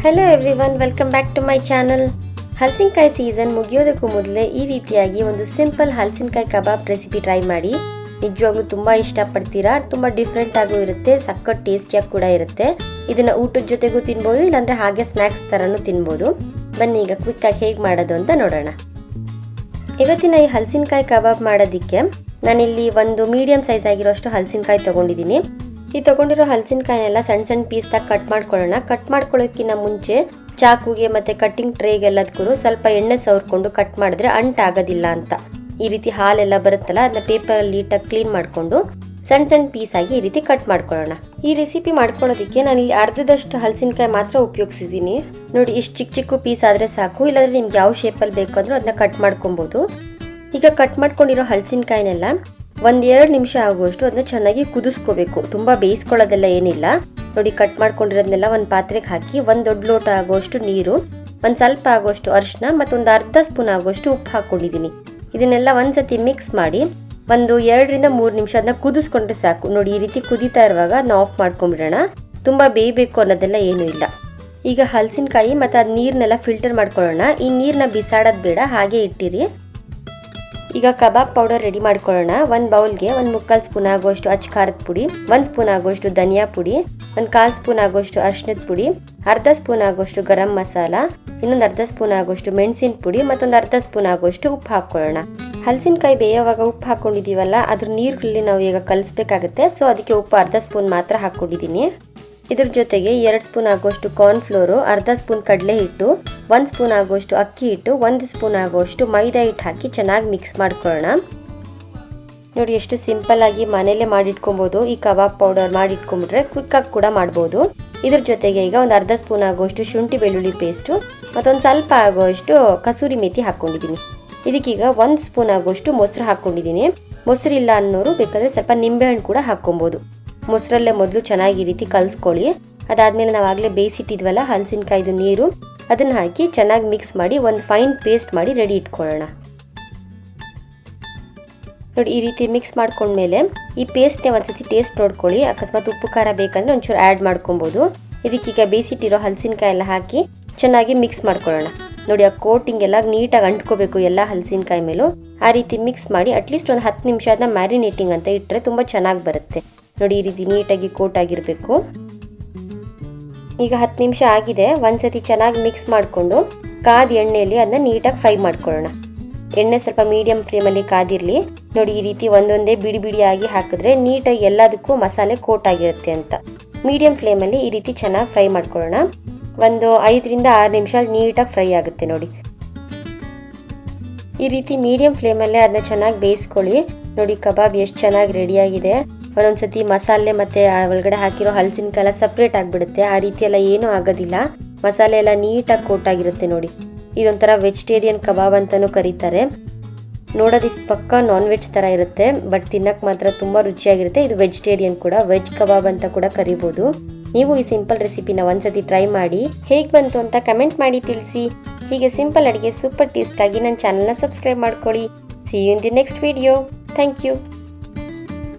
Hello everyone, welcome back to my channel. ಹಲಸಿನಕಾಯಿ season ಮುಗಿಯೋದಕ್ಕೂ ಮೊದಲೇ ಈ ರೀತಿಯಾಗಿ ಒಂದು ಸಿಂಪಲ್ ಹಲಸಿನಕಾಯಿ ಕಬಾಬ್ ರೆಸಿಪಿ ಟ್ರೈ ಮಾಡಿ. ನಿಜವಾಗ್ಲೂ ತುಂಬ ಇಷ್ಟಪಡ್ತೀರಾ. ತುಂಬ ಡಿಫ್ರೆಂಟ್ ಆಗೂ ಇರುತ್ತೆ, ಸಖತ್ ಟೇಸ್ಟಿಯಾಗಿ ಕೂಡ ಇರುತ್ತೆ. ಇದನ್ನ ಊಟದ ಜೊತೆಗೂ ತಿನ್ಬೋದು, ಇಲ್ಲಾಂದ್ರೆ ಹಾಗೆ ಸ್ನ್ಯಾಕ್ಸ್ ಥರನೂ ತಿನ್ಬೋದು. ಬನ್ನಿ ಈಗ ಕ್ವಿಕ್ಕಾಗಿ ಹೇಗೆ ಮಾಡೋದು ಅಂತ ನೋಡೋಣ. ಇವತ್ತಿನ ಈ ಹಲಸಿನಕಾಯಿ ಕಬಾಬ್ ಮಾಡೋದಕ್ಕೆ ನಾನಿಲ್ಲಿ ಒಂದು ಮೀಡಿಯಂ ಸೈಜ್ ಆಗಿರೋಷ್ಟು ಹಲಸಿನಕಾಯಿ ತೊಗೊಂಡಿದ್ದೀನಿ. ಈ ತೊಗೊಂಡಿರೋ ಹಲಸಿನಕಾಯಿನೆಲ್ಲ ಸಣ್ಣ ಸಣ್ಣ ಪೀಸ್ದಾಗ ಕಟ್ ಮಾಡ್ಕೊಳ್ಳೋಣ. ಕಟ್ ಮಾಡ್ಕೊಳ್ಳೋದಕ್ಕಿಂತ ಮುಂಚೆ ಚಾಕುಗೆ ಮತ್ತು ಕಟ್ಟಿಂಗ್ ಟ್ರೇಗೆಲ್ಲದಕ್ಕೂ ಸ್ವಲ್ಪ ಎಣ್ಣೆ ಸವರ್ಕೊಂಡು ಕಟ್ ಮಾಡಿದ್ರೆ ಅಂಟಾಗೋದಿಲ್ಲ ಅಂತ. ಈ ರೀತಿ ಹಾಲೆಲ್ಲ ಬರುತ್ತಲ್ಲ, ಅದನ್ನ ಪೇಪರಲ್ಲಿ ನೀಟಾಗಿ ಕ್ಲೀನ್ ಮಾಡಿಕೊಂಡು ಸಣ್ಣ ಸಣ್ಣ ಪೀಸ್ ಆಗಿ ಈ ರೀತಿ ಕಟ್ ಮಾಡ್ಕೊಳ್ಳೋಣ. ಈ ರೆಸಿಪಿ ಮಾಡ್ಕೊಳ್ಳೋದಕ್ಕೆ ನಾನು ಇಲ್ಲಿ ಅರ್ಧದಷ್ಟು ಹಲಸಿನಕಾಯಿ ಮಾತ್ರ ಉಪಯೋಗಿಸಿದ್ದೀನಿ. ನೋಡಿ, ಇಷ್ಟು ಚಿಕ್ಕ ಚಿಕ್ಕ ಪೀಸ್ ಆದರೆ ಸಾಕು. ಇಲ್ಲಾಂದ್ರೆ ನಿಮ್ಗೆ ಯಾವ ಶೇಪಲ್ಲಿ ಬೇಕು ಅಂದ್ರೂ ಅದನ್ನ ಕಟ್ ಮಾಡ್ಕೊಬೋದು. ಈಗ ಕಟ್ ಮಾಡ್ಕೊಂಡಿರೋ ಹಲಸಿನಕಾಯಿನೆಲ್ಲ 1-2 ನಿಮಿಷ ಆಗುವಷ್ಟು ಅದನ್ನ ಚೆನ್ನಾಗಿ ಕುದಿಸ್ಕೋಬೇಕು. ತುಂಬಾ ಬೇಯಿಸ್ಕೊಳ್ಳೋದೆಲ್ಲ ಏನಿಲ್ಲ. ನೋಡಿ, ಕಟ್ ಮಾಡ್ಕೊಂಡಿರೋದನ್ನೆಲ್ಲ ಒಂದು ಪಾತ್ರೆಗೆ ಹಾಕಿ 1 ದೊಡ್ಡ ಲೋಟ ಆಗುವಷ್ಟು ನೀರು, ಒಂದು ಸ್ವಲ್ಪ ಆಗುವಷ್ಟು ಅರಿಶಿನ ಮತ್ತು ಒಂದು ಅರ್ಧ ಸ್ಪೂನ್ ಆಗುವಷ್ಟು ಉಪ್ಪು ಹಾಕೊಂಡಿದ್ದೀನಿ. ಇದನ್ನೆಲ್ಲ ಒಂದ್ಸತಿ ಮಿಕ್ಸ್ ಮಾಡಿ ಒಂದು 2-3 ನಿಮಿಷ ಅದನ್ನ ಕುದಿಸ್ಕೊಂಡ್ರೆ ಸಾಕು. ನೋಡಿ, ಈ ರೀತಿ ಕುದೀತಾ ಇರುವಾಗ ಅದನ್ನ ಆಫ್ ಮಾಡ್ಕೊಂಡ್ಬಿಡೋಣ. ತುಂಬಾ ಬೇಯಬೇಕು ಅನ್ನೋದೆಲ್ಲ ಏನೂ ಇಲ್ಲ. ಈಗ ಹಲಸಿನಕಾಯಿ ಮತ್ತು ಅದು ನೀರನ್ನೆಲ್ಲ ಫಿಲ್ಟರ್ ಮಾಡ್ಕೊಳ್ಳೋಣ. ಈ ನೀರನ್ನ ಬಿಸಾಡೋದು ಬೇಡ, ಹಾಗೆ ಇಟ್ಟಿರಿ. ಈಗ ಕಬಾಬ್ ಪೌಡರ್ ರೆಡಿ ಮಾಡ್ಕೊಳ್ಳೋಣ. ಒಂದು ಬೌಲ್ಗೆ 1/4 ಸ್ಪೂನ್ ಆಗುವಷ್ಟು ಅಚ್ಚ ಖಾರದ ಪುಡಿ, 1 ಸ್ಪೂನ್ ಆಗುವಷ್ಟು ಧನಿಯಾ ಪುಡಿ, 1/4 ಸ್ಪೂನ್ ಆಗುವಷ್ಟು ಅರಿಶಿನದ ಪುಡಿ, ಅರ್ಧ ಸ್ಪೂನ್ ಆಗುವಷ್ಟು ಗರಂ ಮಸಾಲ, ಇನ್ನೊಂದು ಅರ್ಧ ಸ್ಪೂನ್ ಆಗುವಷ್ಟು ಮೆಣಸಿನ ಪುಡಿ, ಮತ್ತೊಂದು ಅರ್ಧ ಸ್ಪೂನ್ ಆಗುವಷ್ಟು ಉಪ್ಪು ಹಾಕೊಳ್ಳೋಣ. ಹಲಸಿನಕಾಯಿ ಬೇಯೋವಾಗ ಉಪ್ಪು ಹಾಕೊಂಡಿದೀವಲ್ಲ, ಅದ್ರ ನೀರಲ್ಲಿ ನಾವು ಈಗ ಕಲಿಸ್ಬೇಕಾಗುತ್ತೆ. ಸೊ ಅದಕ್ಕೆ ಉಪ್ಪು ಅರ್ಧ ಸ್ಪೂನ್ ಮಾತ್ರ ಹಾಕೊಂಡಿದ್ದೀನಿ. ಇದ್ರ ಜೊತೆಗೆ 2 ಸ್ಪೂನ್ ಆಗುವಷ್ಟು ಕಾರ್ನ್ಫ್ಲೋರು, ಅರ್ಧ ಸ್ಪೂನ್ ಕಡಲೆ ಹಿಟ್ಟು, 1 ಸ್ಪೂನ್ ಆಗುವಷ್ಟು ಅಕ್ಕಿ ಹಿಟ್ಟು, 1 ಸ್ಪೂನ್ ಆಗುವಷ್ಟು ಮೈದಾ ಹಿಟ್ಟು ಹಾಕಿ ಚೆನ್ನಾಗಿ ಮಿಕ್ಸ್ ಮಾಡ್ಕೊಳ್ಳೋಣ. ನೋಡಿ, ಎಷ್ಟು ಸಿಂಪಲ್ ಆಗಿ ಮನೇಲೆ ಮಾಡಿಟ್ಕೊಬೋದು. ಈ ಕಬಾಬ್ ಪೌಡರ್ ಮಾಡಿಟ್ಕೊಂಡ್ಬಿಟ್ರೆ ಕ್ವಿಕ್ಕಾಗಿ ಕೂಡ ಮಾಡ್ಬೋದು. ಇದ್ರ ಜೊತೆಗೆ ಈಗ ಒಂದು ಅರ್ಧ ಸ್ಪೂನ್ ಆಗುವಷ್ಟು ಶುಂಠಿ ಬೆಳ್ಳುಳ್ಳಿ ಪೇಸ್ಟು ಮತ್ತೊಂದು ಸ್ವಲ್ಪ ಆಗುವಷ್ಟು ಕಸೂರಿ ಮೇಥಿ ಹಾಕ್ಕೊಂಡಿದ್ದೀನಿ. ಇದಕ್ಕೀಗ 1 ಸ್ಪೂನ್ ಆಗುವಷ್ಟು ಮೊಸರು ಹಾಕ್ಕೊಂಡಿದ್ದೀನಿ. ಮೊಸರಿಲ್ಲ ಅನ್ನೋರು ಬೇಕಾದರೆ ಸ್ವಲ್ಪ ನಿಂಬೆಹಣ್ಣು ಕೂಡ ಹಾಕ್ಕೊಬೋದು. ಮೊಸರಲ್ಲೇ ಮೊದಲು ಚೆನ್ನಾಗಿ ಈ ರೀತಿ ಕಲಿಸ್ಕೊಳ್ಳಿ. ಅದಾದಮೇಲೆ ನಾವಾಗಲೇ ಬೇಯಿಸಿಟ್ಟಿದ್ವಲ್ಲ ಹಲಸಿನಕಾಯ್ದು ನೀರು, ಅದನ್ನು ಹಾಕಿ ಚೆನ್ನಾಗಿ ಮಿಕ್ಸ್ ಮಾಡಿ ಒಂದು ಫೈನ್ ಪೇಸ್ಟ್ ಮಾಡಿ ರೆಡಿ ಇಟ್ಕೊಳ್ಳೋಣ. ನೋಡಿ, ಈ ರೀತಿ ಮಿಕ್ಸ್ ಮಾಡ್ಕೊಂಡ್ಮೇಲೆ ಈ ಪೇಸ್ಟ್ನೇ ಒಂದ್ಸತಿ ಟೇಸ್ಟ್ ನೋಡ್ಕೊಳ್ಳಿ. ಅಕಸ್ಮಾತ್ ಉಪ್ಪು ಖಾರ ಬೇಕಂದ್ರೆ ಒಂಚೂರು ಆ್ಯಡ್ ಮಾಡ್ಕೊಬೋದು. ಇದಕ್ಕೀಗ ಬೇಯಿಸಿಟ್ಟಿರೋ ಹಲಸಿನಕಾಯಿ ಎಲ್ಲ ಹಾಕಿ ಚೆನ್ನಾಗಿ ಮಿಕ್ಸ್ ಮಾಡ್ಕೊಳ್ಳೋಣ. ನೋಡಿ, ಆ ಕೋಟಿಂಗ್ ಎಲ್ಲ ನೀಟಾಗಿ ಅಂಟ್ಕೋಬೇಕು ಎಲ್ಲ ಹಲಸಿನಕಾಯಿ ಮೇಲೂ. ಆ ರೀತಿ ಮಿಕ್ಸ್ ಮಾಡಿ ಅಟ್ಲೀಸ್ಟ್ ಒಂದು 10 ನಿಮಿಷ ಅದನ್ನ ಮ್ಯಾರಿನೇಟಿಂಗ್ ಅಂತ ಇಟ್ಟರೆ ತುಂಬ ಚೆನ್ನಾಗಿ ಬರುತ್ತೆ. ನೋಡಿ, ಈ ರೀತಿ ನೀಟಾಗಿ ಕೋಟ್ ಆಗಿರಬೇಕು. ಈಗ 10 ನಿಮಿಷ ಆಗಿದೆ. ಒಂದ್ಸತಿ ಚೆನ್ನಾಗಿ ಮಿಕ್ಸ್ ಮಾಡಿಕೊಂಡು ಕಾದ ಎಣ್ಣೆಯಲ್ಲಿ ಅದನ್ನ ನೀಟಾಗಿ ಫ್ರೈ ಮಾಡ್ಕೊಳ್ಳೋಣ. ಎಣ್ಣೆ ಸ್ವಲ್ಪ ಮೀಡಿಯಂ ಫ್ಲೇಮಲ್ಲಿ ಕಾದಿರಲಿ. ನೋಡಿ, ಈ ರೀತಿ ಒಂದೊಂದೇ ಬಿಡಿ ಬಿಡಿಯಾಗಿ ಹಾಕಿದ್ರೆ ನೀಟಾಗಿ ಎಲ್ಲದಕ್ಕೂ ಮಸಾಲೆ ಕೋಟ್ ಆಗಿರುತ್ತೆ ಅಂತ. ಮೀಡಿಯಂ ಫ್ಲೇಮಲ್ಲಿ ಈ ರೀತಿ ಚೆನ್ನಾಗಿ ಫ್ರೈ ಮಾಡ್ಕೊಳ್ಳೋಣ. ಒಂದು 5-6 ನಿಮಿಷ ನೀಟಾಗಿ ಫ್ರೈ ಆಗುತ್ತೆ. ನೋಡಿ, ಈ ರೀತಿ ಮೀಡಿಯಂ ಫ್ಲೇಮಲ್ಲೇ ಅದನ್ನ ಚೆನ್ನಾಗಿ ಬೇಯಿಸ್ಕೊಳ್ಳಿ. ನೋಡಿ, ಕಬಾಬ್ ಎಷ್ಟು ಚೆನ್ನಾಗಿ ರೆಡಿಯಾಗಿದೆ. ಒಂದೊಂದ್ಸತಿ ಮಸಾಲೆ ಮತ್ತೆ ಒಳಗಡೆ ಹಾಕಿರೋ ಹಲಸಿನಕಾಯಿ ಎಲ್ಲ ಸಪ್ರೇಟ್ ಆಗಿಬಿಡುತ್ತೆ. ಆ ರೀತಿ ಎಲ್ಲ ಏನೂ ಆಗೋದಿಲ್ಲ. ಮಸಾಲೆ ಎಲ್ಲ ನೀಟಾಗಿ ಕೋಟ್ ಆಗಿರುತ್ತೆ. ನೋಡಿ, ಇದೊಂಥರ ವೆಜಿಟೇರಿಯನ್ ಕಬಾಬ್ ಅಂತಾನೂ ಕರೀತಾರೆ. ನೋಡೋದಕ್ಕೆ ಪಕ್ಕ ನಾನ್ ವೆಜ್ ಥರ ಇರುತ್ತೆ, ಬಟ್ ತಿನ್ನಕ್ಕೆ ಮಾತ್ರ ತುಂಬ ರುಚಿಯಾಗಿರುತ್ತೆ. ಇದು ವೆಜಿಟೇರಿಯನ್ ಕೂಡ, ವೆಜ್ ಕಬಾಬ್ ಅಂತ ಕೂಡ ಕರಿಬೋದು. ನೀವು ಈ ಸಿಂಪಲ್ ರೆಸಿಪಿನ ಒಂದ್ಸತಿ ಟ್ರೈ ಮಾಡಿ ಹೇಗೆ ಬಂತು ಅಂತ ಕಮೆಂಟ್ ಮಾಡಿ ತಿಳಿಸಿ. ಹೀಗೆ ಸಿಂಪಲ್ ಅಡುಗೆ ಸೂಪರ್ ಟೇಸ್ಟ್ ಆಗಿ ನನ್ನ ಚಾನಲ್ನ ಸಬ್ಸ್ಕ್ರೈಬ್ ಮಾಡ್ಕೊಳ್ಳಿ. See you in the next video. Thank you.